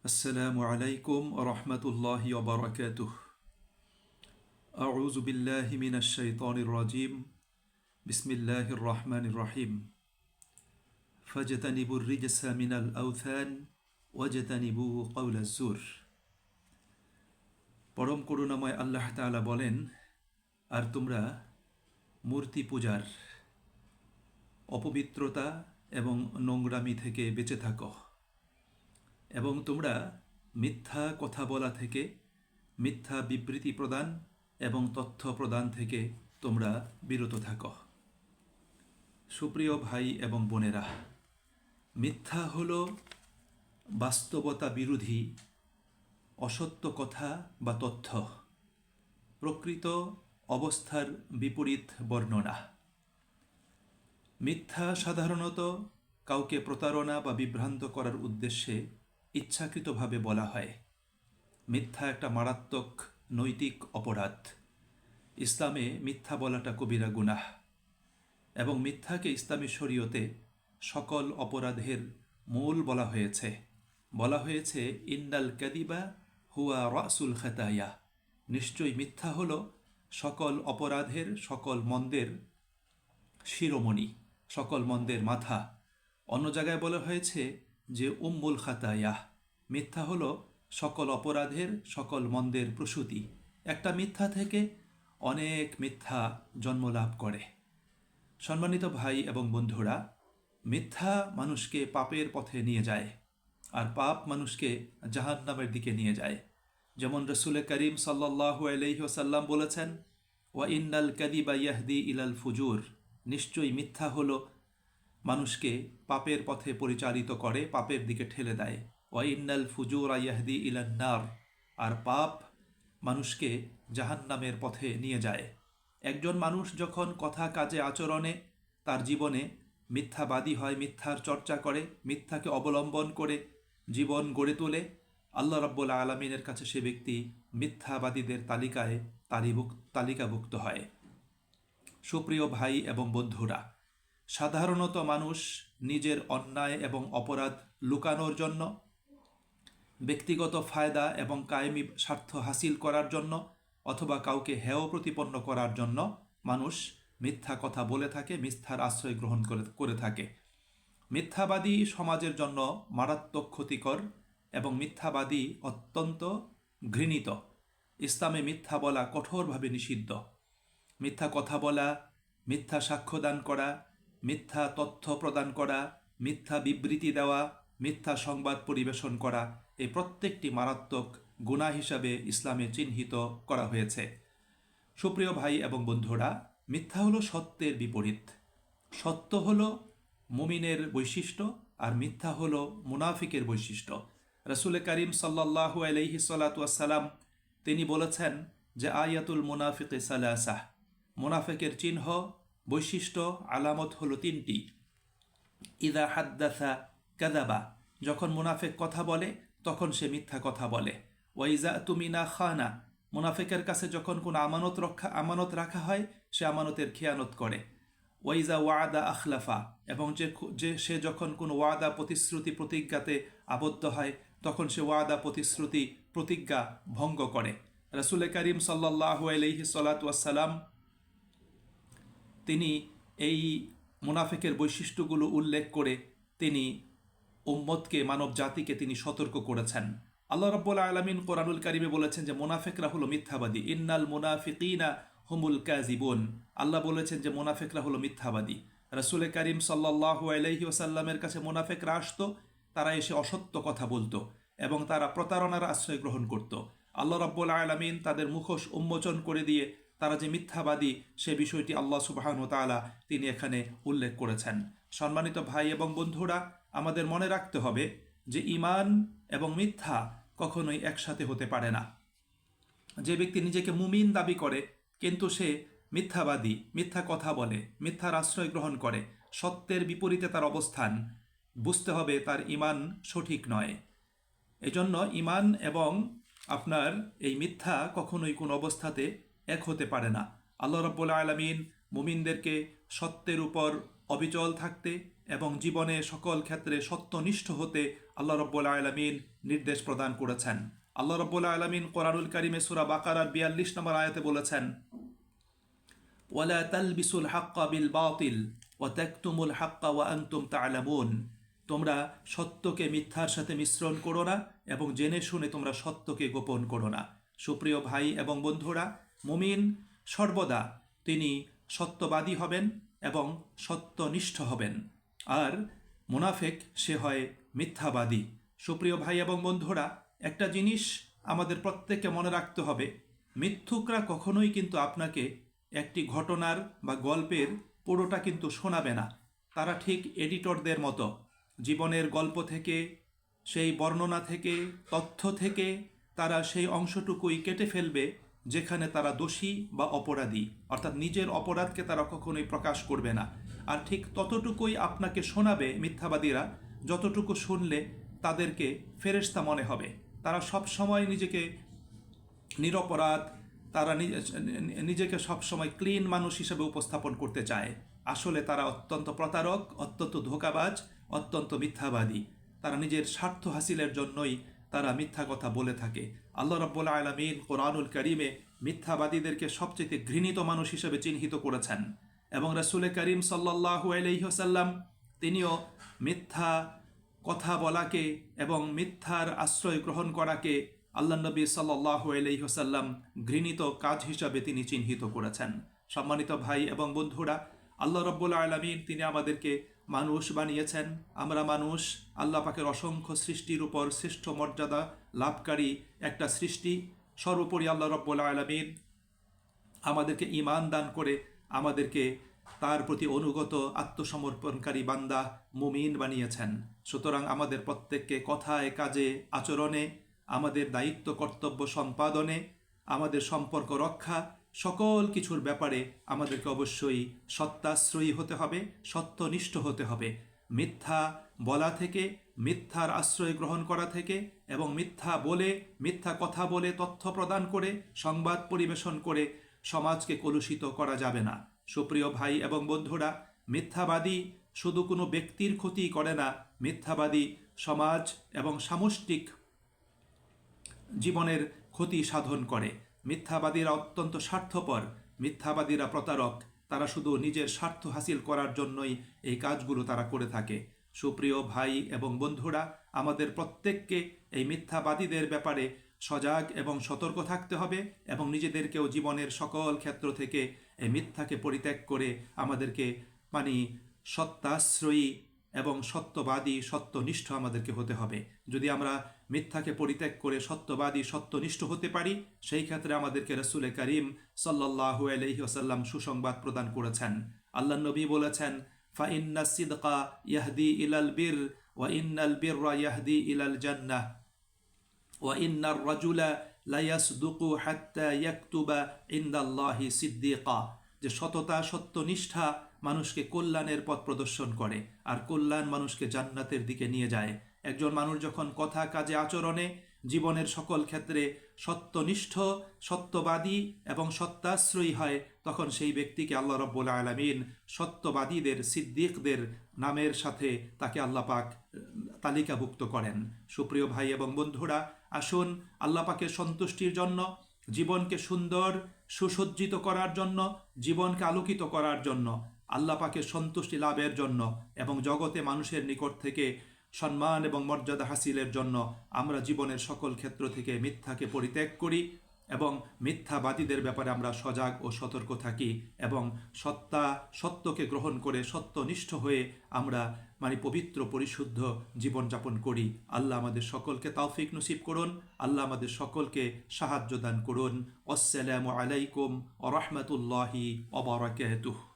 السلام عليكم ورحمة الله وبركاته. أعوذ بالله من الشيطان الرجيم. بسم الله الرحمن الرحيم. فاجتنبوا الرجس من الأوثان واجتنبوا قول الزور. পরম করুণাময় আল্লাহ তাআলা বলেন, আর তোমরা মূর্তি পূজার অপবিত্রতা এবং নোংরামি থেকে বেঁচে থাকো এবং তোমরা মিথ্যা কথা বলা থেকে, মিথ্যা বিবৃতি প্রদান এবং তথ্য প্রদান থেকে তোমরা বিরত থাকো। সুপ্রিয় ভাই এবং বোনেরা, মিথ্যা হলো বাস্তবতা বিরোধী অসত্য কথা বা তথ্য, প্রকৃত অবস্থার বিপরীত বর্ণনা। মিথ্যা সাধারণত কাউকে প্রতারণা বা বিভ্রান্ত করার উদ্দেশ্যে ইচ্ছাকৃতভাবে বলা হয়। মিথ্যা একটা মারাত্মক নৈতিক অপরাধ। ইসলামে মিথ্যা বলাটা কবিরা গুনাহ এবং মিথ্যাকে ইসলামী শরীয়তে সকল অপরাধের মূল বলা হয়েছে। বলা হয়েছে ইন্নাল কাদিবা হুয়া রাসুল খাতায়া, নিশ্চয়ই মিথ্যা হলো সকল অপরাধের, সকল মন্দের শিরোমণি, সকল মন্দের মাথা। অন্য জায়গায় বলা হয়েছে যে উম্মুল খাতায়া, মিথ্যা হলো সকল অপরাধের, সকল মন্দের প্রসূতি। একটা মিথ্যা থেকে অনেক মিথ্যা জন্মলাভ করে। সম্মানিত ভাই এবং বন্ধুরা, মিথ্যা মানুষকে পাপের পথে নিয়ে যায় আর পাপ মানুষকে জাহান্নামের দিকে নিয়ে যায়। যেমন রসুল করিম সাল্লাল্লাহু আলাইহি ওয়াসাল্লাম বলেছেন, ওয়া ইন্নাল কাদিবা ইয়াহদি ইলাল ফুজুর, নিশ্চয়ই মিথ্যা হলো মানুষকে পাপের পথে পরিচালিত করে, পাপের দিকে ঠেলে দেয়। ওয়া ইন্নাল ফুজুরা ইয়াহদি ইলান নার, আর পাপ মানুষকে জাহান্নামের পথে নিয়ে যায়। একজন মানুষ যখন কথা কাজে আচরণে তার জীবনে মিথ্যাবাদী হয়, মিথ্যার চর্চা করে, মিথ্যাকে অবলম্বন করে জীবন গড়ে তোলে, আল্লাহ রাব্বুল আলামিনের কাছে সে ব্যক্তি মিথ্যাবাদীদের তালিকায় তালিকাভুক্ত হয়। সুপ্রিয় ভাই এবং বন্ধুরা, সাধারণত মানুষ নিজের অন্যায় এবং অপরাধ লুকানোর জন্য, ব্যক্তিগত ফায়দা এবং কায়েমি স্বার্থ হাসিল করার জন্য অথবা কাউকে হেয় প্রতিপন্ন করার জন্য মানুষ মিথ্যা কথা বলে থাকে, মিথ্যার আশ্রয় গ্রহণ করে থাকে। মিথ্যাবাদী সমাজের জন্য মারাত্মক ক্ষতিকর এবং মিথ্যাবাদী অত্যন্ত ঘৃণিত। ইসলামে মিথ্যা বলা কঠোরভাবে নিষিদ্ধ। মিথ্যা কথা বলা, মিথ্যা সাক্ষ্য দান করা, মিথ্যা তথ্য প্রদান করা, মিথ্যা বিবৃতি দেওয়া, মিথ্যা সংবাদ পরিবেশন করা, এই প্রত্যেকটি মারাত্মক গুনাহ হিসাবে ইসলামে চিহ্নিত করা হয়েছে। সুপ্রিয় ভাই এবং বন্ধুরা, মিথ্যা হলো সত্যের বিপরীত। সত্য হলো মুমিনের বৈশিষ্ট্য আর মিথ্যা হলো মুনাফিকের বৈশিষ্ট্য। রাসূল করিম সাল্লাল্লাহু আলাইহি সাল্লাতু ওয়াসসালাম তিনি বলেছেন যে আয়াতুল মুনাফিকি সালাসাহ, মুনাফিকের চিহ্ন, বৈশিষ্ট্য, আলামত হলো তিনটি। ইদা হাদ্দাসা কাযাবা, যখন মুনাফিক কথা বলে তখন সে মিথ্যা কথা বলে। ওয়াইজা তুমিনা খানা, মুনাফিকের কাছে যখন কোনো আমানত রাখা হয় সে আমানতের খেয়ানত করে। ওয়াইজা ওয়াদা আখলাফা, এবং সে যখন কোনো ওয়াদা প্রতিশ্রুতি প্রতিজ্ঞাতে আবদ্ধ হয় তখন সে ওয়াদা প্রতিশ্রুতি প্রতিজ্ঞা ভঙ্গ করে। রাসূল করিম সাল্লাল্লাহু আলাইহি সাল্লাতু ওয়াসসালাম তিনি এই মুনাফিকের বৈশিষ্ট্যগুলো উল্লেখ করে তিনি উম্মতকে, মানব জাতিকে তিনি সতর্ক করেছেন। আল্লাহ রাব্বুল আলামিন কোরআনুল কারিমে বলেছেন যে মুনাফিকরা হলো মিথ্যাবাদী। ইন্নাল মুনাফিকিনা হুমুল কাযিবুন, আল্লাহ বলেছেন যে মুনাফিকরা হলো মিথ্যাবাদী। রাসূল করিম সাল্লাল্লাহু আলাইহি ওয়াসাল্লামের কাছে মুনাফিকরা আসতো, তারা এসে অসত্য কথা বলতো এবং তারা প্রতারণার আশ্রয় গ্রহণ করত। আল্লাহ রাব্বুল আলামিন তাদের মুখোশ উন্মোচন করে দিয়ে তারা যে মিথ্যাবাদী সে বিষয়টি আল্লাহ সুবহানাহু ওয়া তাআলা তিনি এখানে উল্লেখ করেছেন। সম্মানিত ভাই এবং বন্ধুরা, আমাদের মনে রাখতে হবে যে ঈমান এবং মিথ্যা কখনোই একসাথে হতে পারে না। যে ব্যক্তি নিজেকে মুমিন দাবি করে কিন্তু সে মিথ্যাবাদী, মিথ্যা কথা বলে, মিথ্যার আশ্রয় গ্রহণ করে, সত্যের বিপরীতে তার অবস্থান, বুঝতে হবে তার ঈমান সঠিক নয়। এজন্য ঈমান এবং আপনার এই মিথ্যা কখনোই কোনো অবস্থাতে এক হতে পারে না। আল্লাহ রাব্বুল আলামিন মুমিনদেরকে সত্যের উপর অবিচল থাকতে এবং জীবনে সকল ক্ষেত্রে সত্যনিষ্ঠ হতে আল্লাহ রাব্বুল আলামিন নির্দেশ প্রদান করেছেন। আল্লাহ রাব্বুল আলামিন কোরআনুল কারিমে সূরা বাকারার 42 নম্বর আয়াতে বলেছেন, ওয়ালা তালবিসুল হাক্কা বিল বাতিল ওয়া তাকতুমুল হাক্কা ওয়া আনতুম তা'লামুন। তোমরা সত্যকে মিথ্যার সাথে মিশ্রণ করো না এবং জেনে শুনে তোমরা সত্যকে গোপন করো না। সুপ্রিয় ভাই এবং বন্ধুরা, মুমিন সর্বদা তিনি সত্যবাদী হবেন এবং সত্যনিষ্ঠ হবেন, আর মুনাফিক সে হয় মিথ্যাবাদী। সুপ্রিয় ভাই এবং বন্ধুরা, একটা জিনিস আমাদের প্রত্যেককে মনে রাখতে হবে, মিথ্যুকরা কখনোই কিন্তু আপনাকে একটি ঘটনার বা গল্পের পুরোটা কিন্তু শোনাবে না। তারা ঠিক এডিটরদের মতো, জীবনের গল্প থেকে, সেই বর্ণনা থেকে, তথ্য থেকে তারা সেই অংশটুকুই কেটে ফেলবে যেখানে তারা দোষী বা অপরাধী, অর্থাৎ নিজের অপরাধকে তারা কখনোই প্রকাশ করবে না। আর ঠিক ততটুকুই আপনাকে শোনাবে মিথ্যাবাদীরা যতটুকু শুনলে তাদেরকে ফেরেশতা মনে হবে। তারা সব সময় নিজেকে নিরপরাধ, তারা নিজেকে সবসময় ক্লিন মানুষ হিসেবে উপস্থাপন করতে চায়। আসলে তারা অত্যন্ত প্রতারক, অত্যন্ত ধোঁকাবাজ, অত্যন্ত মিথ্যাবাদী। তারা নিজের স্বার্থ হাসিলের জন্যই তারা মিথ্যা কথা বলে থাকে। আল্লাহ রাব্বুল আলামিন কোরআনুল কারিমে মিথ্যাবাদীদেরকে সবচেয়ে ঘৃণিত মানুষ হিসেবে চিহ্নিত করেছেন এবং রাসূল করিম সাল্লাল্লাহু আলাইহি ওয়াসাল্লাম তিনিও মিথ্যা কথা বলাকে এবং মিথ্যার আশ্রয় গ্রহণ করাকে আল্লাহ নবী সাল্লাল্লাহু আলাইহি ওয়াসাল্লাম ঘৃণিত কাজ হিসাবে তিনি চিহ্নিত করেছেন। সম্মানিত ভাই এবং বন্ধুরা, আল্লাহ রাব্বুল আলামিন তিনি আমাদেরকে মানুষ বানিয়েছেন। আমরা মানুষ আল্লাহ পাকের অসংখ্য সৃষ্টির উপর শ্রেষ্ঠ মর্যাদা লাভকারী একটা সৃষ্টি। সর্বোপরি আল্লাহ রাব্বুল আলামিন আমাদেরকে ঈমান দান করে আমাদেরকে তার প্রতি অনুগত আত্মসমর্পণকারী বান্দা মুমিন বানিয়েছেন। সুতরাং আমাদের প্রত্যেককে কথায়, কাজে, আচরণে, আমাদের দায়িত্ব কর্তব্য সম্পাদনে, আমাদের সম্পর্ক রক্ষা, সকল কিছুর ব্যাপারে আমাদেরকে অবশ্যই সত্যাশ্রয়ী হতে হবে, সত্যনিষ্ঠ হতে হবে। মিথ্যা বলা থেকে, মিথ্যার আশ্রয় গ্রহণ করা থেকে এবং মিথ্যা কথা বলে, তথ্য প্রদান করে, সংবাদ পরিবেশন করে সমাজকে কলুষিত করা যাবে না। সুপ্রিয় ভাই এবং বন্ধুরা, মিথ্যাবাদী শুধু কোনো ব্যক্তির ক্ষতি করে না, মিথ্যাবাদী সমাজ এবং সামষ্টিক জীবনের ক্ষতি সাধন করে। মিথ্যাবাদীরা অত্যন্ত স্বার্থপর, মিথ্যাবাদীরা প্রতারক, তারা শুধু নিজের স্বার্থ হাসিল করার জন্যই এই কাজগুলো তারা করে থাকে। সুপ্রিয় ভাই এবং বন্ধুরা, আমাদের প্রত্যেককে এই মিথ্যাবাদীদের ব্যাপারে সজাগ এবং সতর্ক থাকতে হবে এবং নিজেদেরকেও জীবনের সকল ক্ষেত্র থেকে এই মিথ্যাকে পরিত্যাগ করে আমাদেরকে সত্যাশ্রয়ী এবং সত্যবাদী, সত্যনিষ্ঠ আমাদেরকে হতে হবে। যদি আমরা মিথ্যাকে পরিত্যাগ করে সত্যবাদী, সত্যনিষ্ঠ হতে পারি, সেই ক্ষেত্রে আমাদেরকে রাসূল করিম সাল্লাল্লাহু আলাইহি ওয়াসাল্লাম সুসংবাদ প্রদান করেছেন। আল্লাহ নবী বলেছেন, ফাইন্নাস সিদকা ইয়াহদি ইলাল বির ওয়া ইন্নাল বিররা ইয়াহদি ইলাল জান্নাহ ওয়া ইন্নার রাজুলা লা ইয়াসদুকু হাত্তা ইয়াকতুবা ইনদাল্লাহি সিদ্দিকা। যে সততা, সত্যনিষ্ঠা মানুষকে কল্যাণের পথ প্রদর্শন করে, আর কল্যাণ মানুষকে জান্নাতের দিকে নিয়ে যায়। একজন মানুষ যখন কথা, কাজে, আচরণে, জীবনের সকল ক্ষেত্রে সত্যনিষ্ঠ, সত্যবাদী এবং সত্যাশ্রয়ী হয়, তখন সেই ব্যক্তিকে আল্লাহ রাব্বুল আলামিন সত্যবাদীদের, সিদ্দিকদের নামের সাথে তাকে আল্লাহ পাক তালিকাভুক্ত করেন। সুপ্রিয় ভাই এবং বন্ধুরা, আসুন আল্লাহ পাকের সন্তুষ্টির জন্য, জীবনকে সুন্দর সুসজ্জিত করার জন্য, জীবনকে আলোকিত করার জন্য, আল্লাহ পাকের সন্তুষ্টি লাভের জন্য এবং জগতে মানুষের নিকট থেকে সম্মান এবং মর্যাদা হাসিলের জন্য আমরা জীবনের সকল ক্ষেত্র থেকে মিথ্যাকে পরিত্যাগ করি এবং মিথ্যাবাদীদের ব্যাপারে আমরা সজাগ ও সতর্ক থাকি এবং সত্যকে গ্রহণ করে সত্যনিষ্ঠ হয়ে আমরা পবিত্র পরিশুদ্ধ জীবনযাপন করি। আল্লাহ আমাদের সকলকে তৌফিক নসিব করুন। আল্লাহ আমাদের সকলকে সাহায্য দান করুন। আসসালামু আলাইকুম ওয়া রাহমাতুল্লাহি ওয়া বারাকাতুহু।